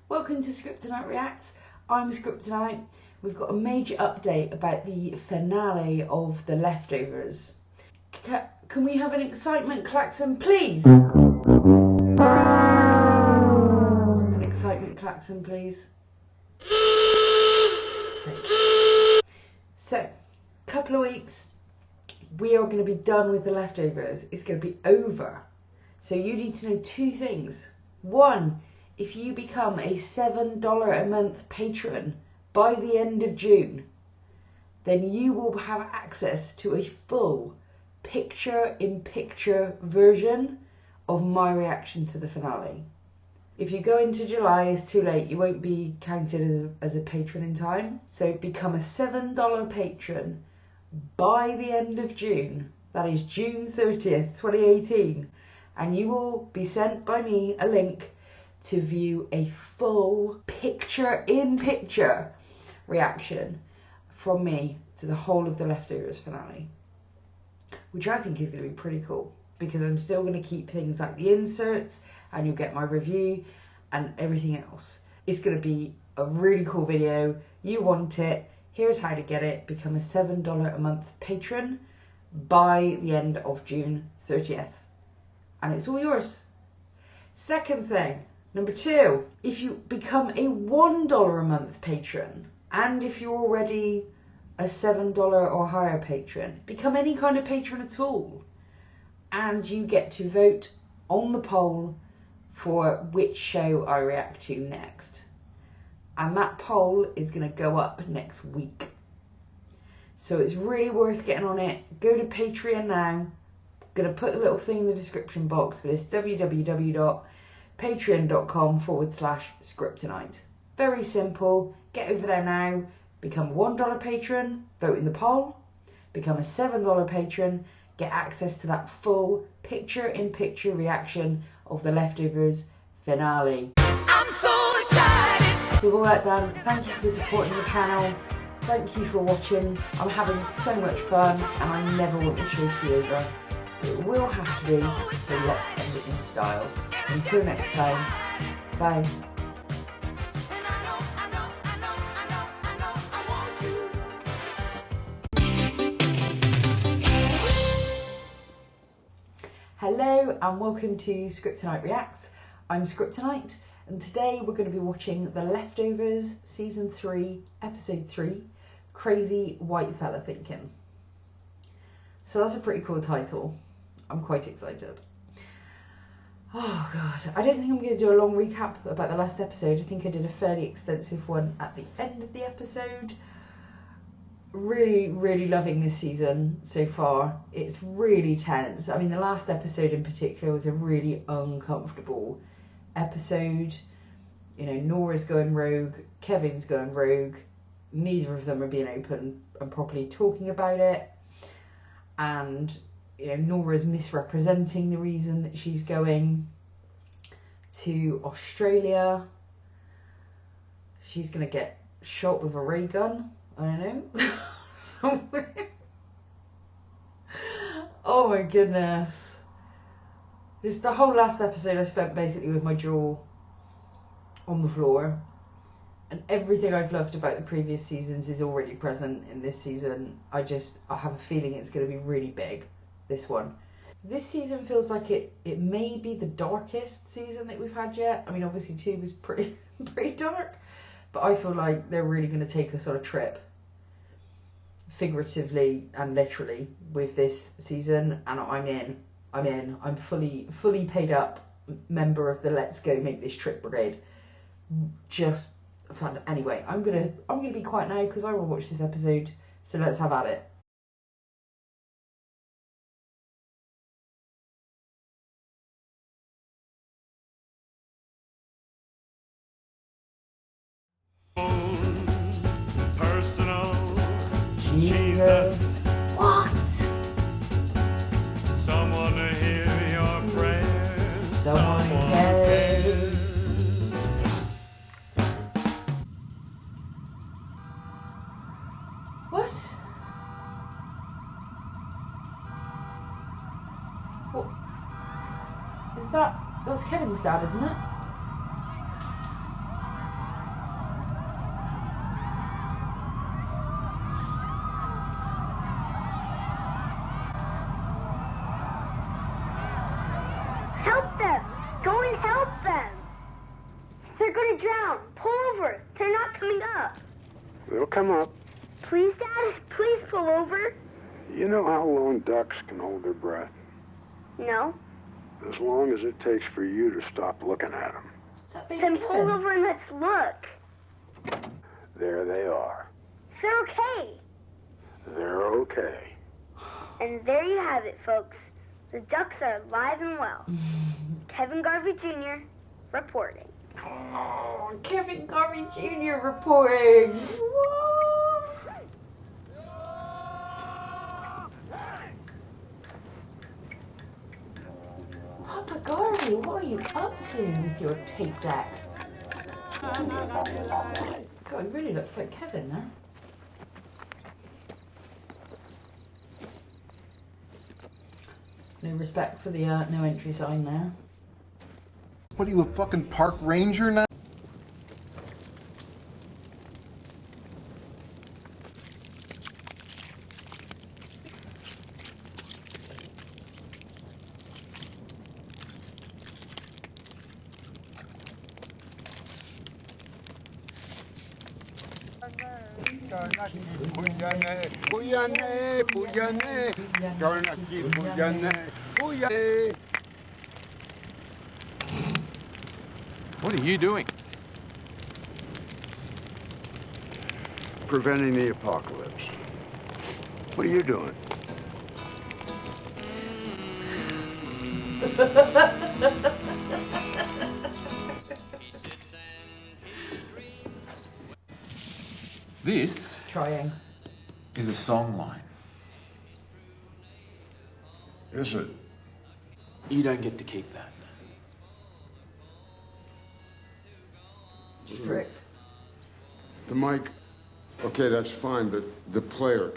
Welcome to Scriptonite Reacts. I'm Scriptonite. We've got a major update about the finale of The Leftovers. Can we have an excitement klaxon, please? An excitement klaxon, please. So, couple of weeks, we are going to be done with The Leftovers. It's going to be over. So you need to know two things. One, if you become a $7 a month patron by the end of June, then you will have access to a full picture-in-picture version of my reaction to the finale. If you go into July, it's too late. You won't be counted as a patron in time. So become a $7 patron by the end of June. That is June 30th, 2018. And you will be sent by me a link to view a full picture-in-picture reaction from me to the whole of The Leftovers finale, which I think is going to be pretty cool, because I'm still going to keep things like the inserts, and you'll get my review and everything else. It's going to be a really cool video. You want it. Here's how to get it. Become a $7 a month patron by the end of June 30th. And it's all yours. Second thing, number two, if you become a $1 a month patron, and if you're already a $7 or higher patron, become any kind of patron at all, and you get to vote on the poll for which show I react to next. And that poll is going to go up next week. So it's really worth getting on it. Go to Patreon now. I'm going to put the little thing in the description box, but it's www.patreon.com/Scriptonite. Very simple. Get over there now. Become a $1 patron, vote in the poll. Become a $7 patron, get access to that full picture-in-picture reaction of The Leftovers finale. I'm so excited! So with all that done, thank you for supporting the channel. Thank you for watching. I'm having so much fun, and I never want the show to be over. It will have to be, so let's end it in style. Until next time, bye. Hello and welcome to Scriptonite Reacts. I'm Scriptonite, and today we're going to be watching The Leftovers Season 3, Episode 3, Crazy Whitefella Thinking. So that's a pretty cool title. I'm quite excited. Oh god, I don't think I'm going to do a long recap about the last episode. I think I did a fairly extensive one at the end of the episode. Really loving this season so far. It's really tense. I mean, the last episode in particular was a really uncomfortable episode. You know, Nora's going rogue, Kevin's going rogue. Neither of them are being open and properly talking about it. And, you know, Nora's misrepresenting the reason that she's going to Australia. She's going to get shot with a ray gun. I don't know. Somewhere. Oh my goodness. Just the whole last episode I spent basically with my jaw on the floor. And everything I've loved about the previous seasons is already present in this season. I have a feeling it's going to be really big, this one. This season feels like it may be the darkest season that we've had yet. I mean, obviously 2 was pretty dark. But I feel like they're really going to take us on a trip, figuratively and literally, with this season. And I'm in. I'm fully paid up member of the Let's Go Make This Trip Brigade. Just fun. Anyway, I'm gonna be quiet now because I will watch this episode. So let's have at it. Jesus. What? Someone to hear your prayers. Someone cares. What? What? Is that's Kevin's dad, isn't it? coming up. They'll come up. Please, Dad, please pull over. You know how long ducks can hold their breath? No. As long as it takes for you to stop looking at them. Then pull over and let's look. There they are. They're okay. They're okay. And there you have it, folks. The ducks are alive and well. Kevin Garvey Jr. reporting. Oh, Kevin Garvey Jr. reporting. Papa Garvey, what are you up to with your tape deck? God, he really looks like Kevin now. No respect for the no entry sign there. What are you, a fucking park ranger now? What are you doing? Preventing the apocalypse. What are you doing? This Trying. is a song line. Is it? You don't get to keep that. Strict. The mic. Okay, that's fine, but the player.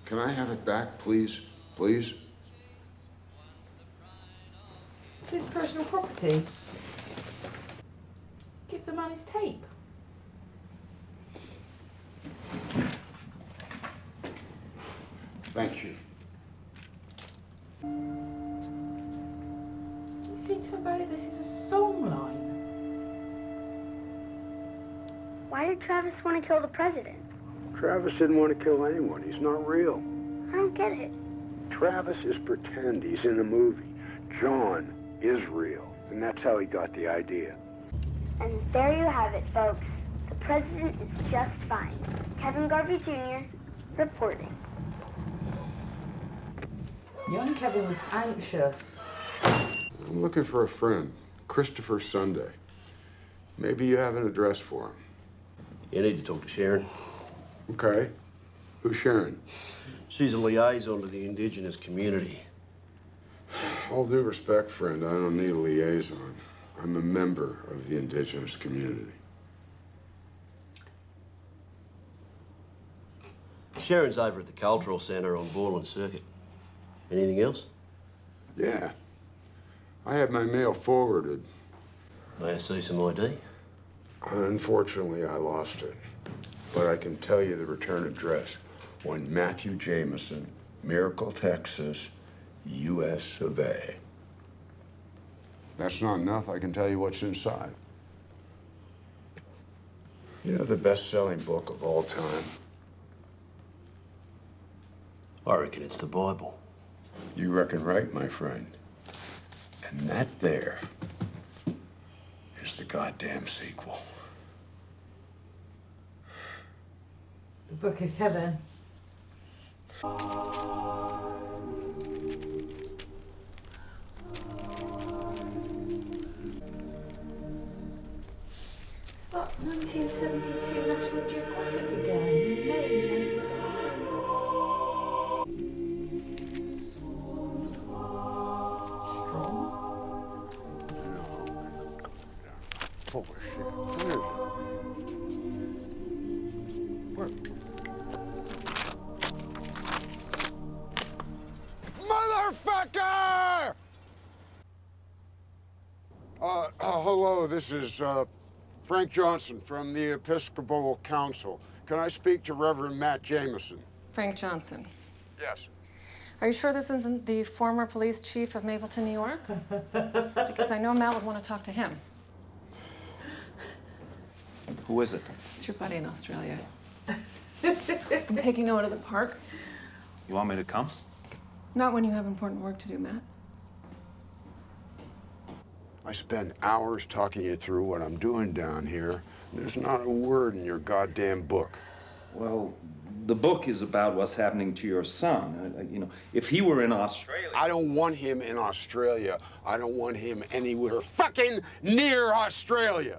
Can I have it back, please? Please? It's his personal property. Give the man his tape. Thank you. You seem to value this is a song line. Why did Travis want to kill the president? Travis didn't want to kill anyone. He's not real. I don't get it. Travis is pretend. He's in a movie. John is real. And that's how he got the idea. And there you have it, folks. The president is just fine. Kevin Garvey Jr. reporting. Young Kevin was anxious. I'm looking for a friend, Christopher Sunday. Maybe you have an address for him. You need to talk to Sharon. Okay. Who's Sharon? She's a liaison to the indigenous community. All due respect, friend, I don't need a liaison. I'm a member of the indigenous community. Sharon's over at the Cultural Centre on Borland Circuit. Anything else? Yeah. I had my mail forwarded. May I see some ID? Unfortunately, I lost it. But I can tell you the return address. One Matthew Jameson, Miracle, Texas, U.S. of A. That's not enough. I can tell you what's inside. You know the best-selling book of all time? I reckon it's the Bible. You reckon right, my friend. And that there is the goddamn sequel. The Book of Kevin. It's that 1972 National Geographic again. May 1972. Strong. Holy shit. Where is it? Where? Motherfucker! Hello, this is Frank Johnson from the Episcopal Council. Can I speak to Reverend Matt Jameson? Frank Johnson. Yes. Are you sure this isn't the former police chief of Mapleton, New York? Because I know Matt would want to talk to him. Who is it? It's your buddy in Australia. I'm taking Noah to the park. You want me to come? Not when you have important work to do, Matt. I spend hours talking you through what I'm doing down here. There's not a word in your goddamn book. Well, the book is about what's happening to your son. You know, if he were in Australia... I don't want him in Australia. I don't want him anywhere fucking near Australia.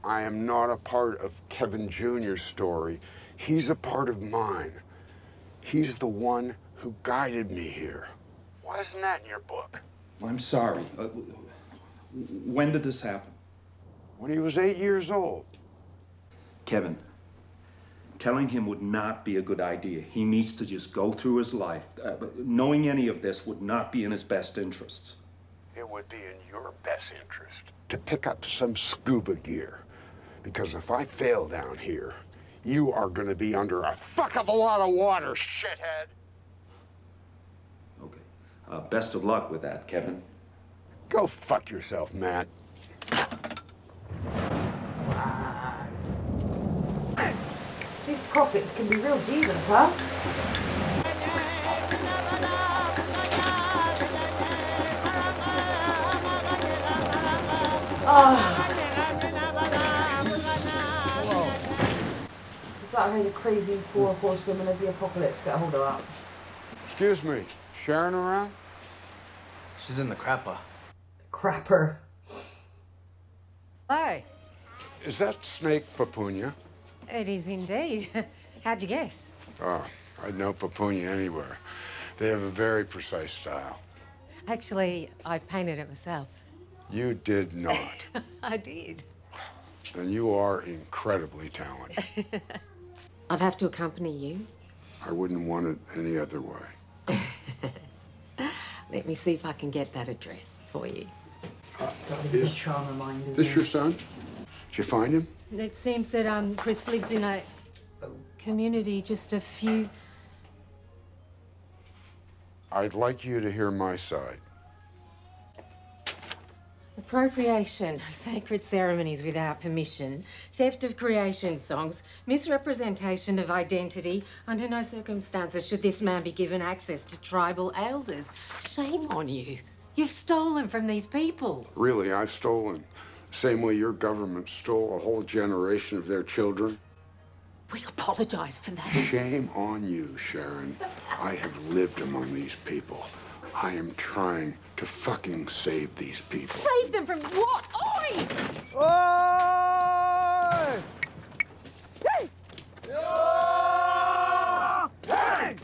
I am not a part of Kevin Jr.'s story. He's a part of mine. He's the one who guided me here. Why isn't that in your book? I'm sorry. When did this happen? When he was 8 years old. Kevin, telling him would not be a good idea. He needs to just go through his life. Knowing any of this would not be in his best interests. It would be in your best interest to pick up some scuba gear. Because if I fail down here, you are going to be under a fuck of a lot of water, shithead. Okay. Best of luck with that, Kevin. Go fuck yourself, Matt. These prophets can be real demons, huh? Is that how the crazy 4 horsewomen of the apocalypse get a hold of that? Excuse me, Sharon around? She's in the crapper. Crapper. Hello. Is that Snake Papunya? It is indeed. How'd you guess? Oh, I'd know Papunya anywhere. They have a very precise style. Actually, I painted it myself. You did not. I did. Then you are incredibly talented. I'd have to accompany you. I wouldn't want it any other way. Let me see if I can get that address for you. Is Charmer mind, isn't this it? your son? Did you find him? It seems that Chris lives in a community just a few... I'd like you to hear my side. Appropriation of sacred ceremonies without permission, theft of creation songs, misrepresentation of identity. Under no circumstances should this man be given access to tribal elders. Shame on you. You've stolen from these people. Really, I've stolen. Same way your government stole a whole generation of their children. We apologize for that. Shame on you, Sharon. I have lived among these people. I am trying to fucking save these people. Save them from what? Oi! Oi! Hey! Hey!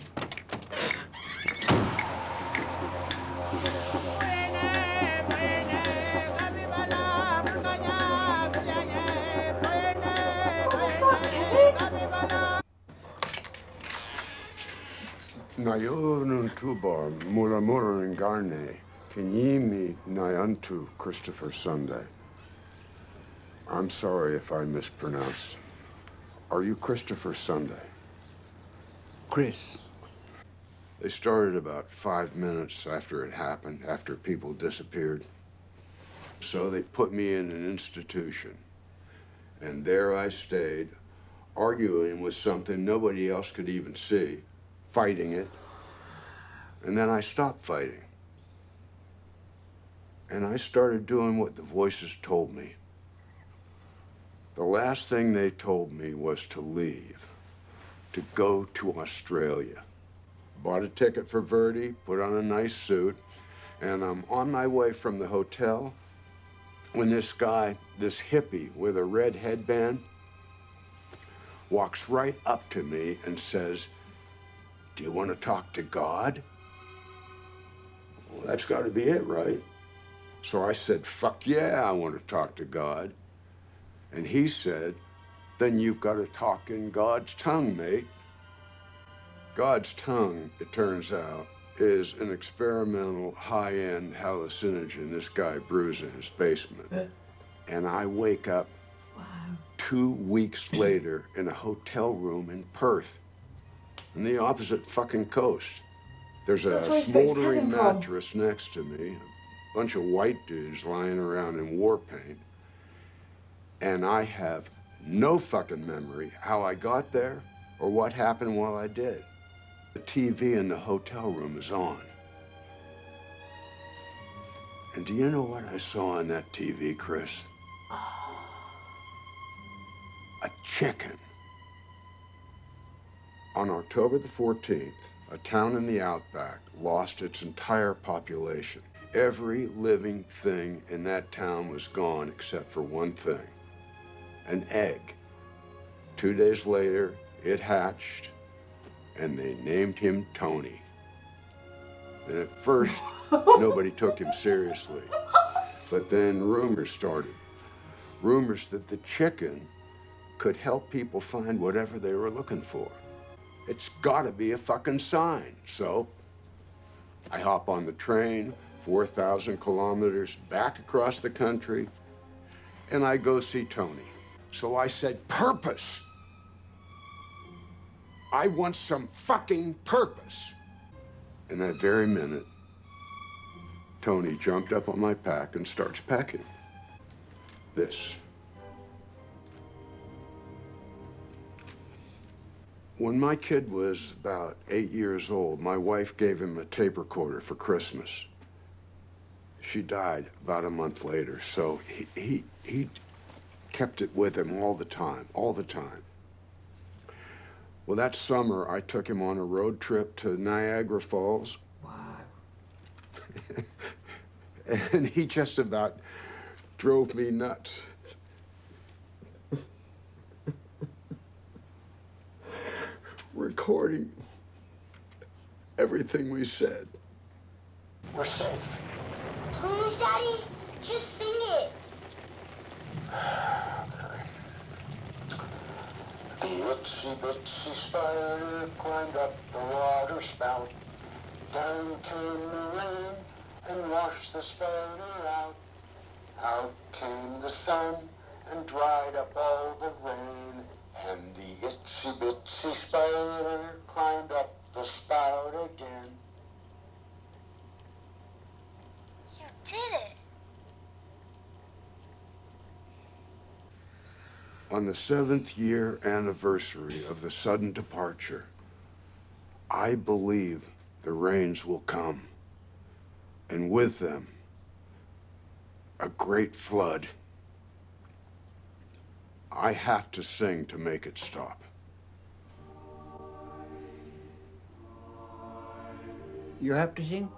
Nayorun tubar muramuran garne kenyimi nayantu Christopher Sunday. I'm sorry if I mispronounced. Are you Christopher Sunday? Chris. They started about 5 minutes after it happened, after people disappeared. So they put me in an institution. And there I stayed, arguing with something nobody else could even see, fighting it. And then I stopped fighting. And I started doing what the voices told me. The last thing they told me was to leave, to go to Australia. Bought a ticket for Verdi, put on a nice suit, and I'm on my way from the hotel when this guy, this hippie with a red headband, walks right up to me and says, "Do you want to talk to God?" Well, that's got to be it, right? So I said, "Fuck yeah, I want to talk to God." And he said, "Then you've got to talk in God's tongue, mate." God's tongue, it turns out, is an experimental high-end hallucinogen this guy brews in his basement. And I wake up 2 weeks later in a hotel room in Perth, on the opposite fucking coast. There's a smoldering mattress next to me, a bunch of white dudes lying around in war paint, And I have no fucking memory how I got there or what happened while I did. The TV in the hotel room is on. And do you know what I saw on that TV, Chris? A chicken. On October the 14th, a town in the outback lost its entire population. Every living thing in that town was gone except for one thing, an egg. 2 days later, it hatched, and they named him Tony. And at first, nobody took him seriously. But then rumors started. Rumors that the chicken could help people find whatever they were looking for. It's gotta be a fucking sign. So I hop on the train, 4,000 kilometers back across the country, and I go see Tony. So I said, purpose. I want some fucking purpose. In that very minute, Tony jumped up on my pack and starts pecking. This. When my kid was about 8 years old, my wife gave him a tape recorder for Christmas. She died about a month later, so he kept it with him all the time. Well, that summer, I took him on a road trip to Niagara Falls. Wow. And he just about drove me nuts. Recording everything we said. We're safe. Please, Daddy, just sing it. The itsy bitsy spider climbed up the water spout. Down came the rain and washed the spider out. Out came the sun and dried up all the rain. And the itsy bitsy spider climbed up the spout again. You did it. On the 7th year anniversary of the sudden departure, I believe the rains will come, and with them, a great flood. I have to sing to make it stop. You have to sing?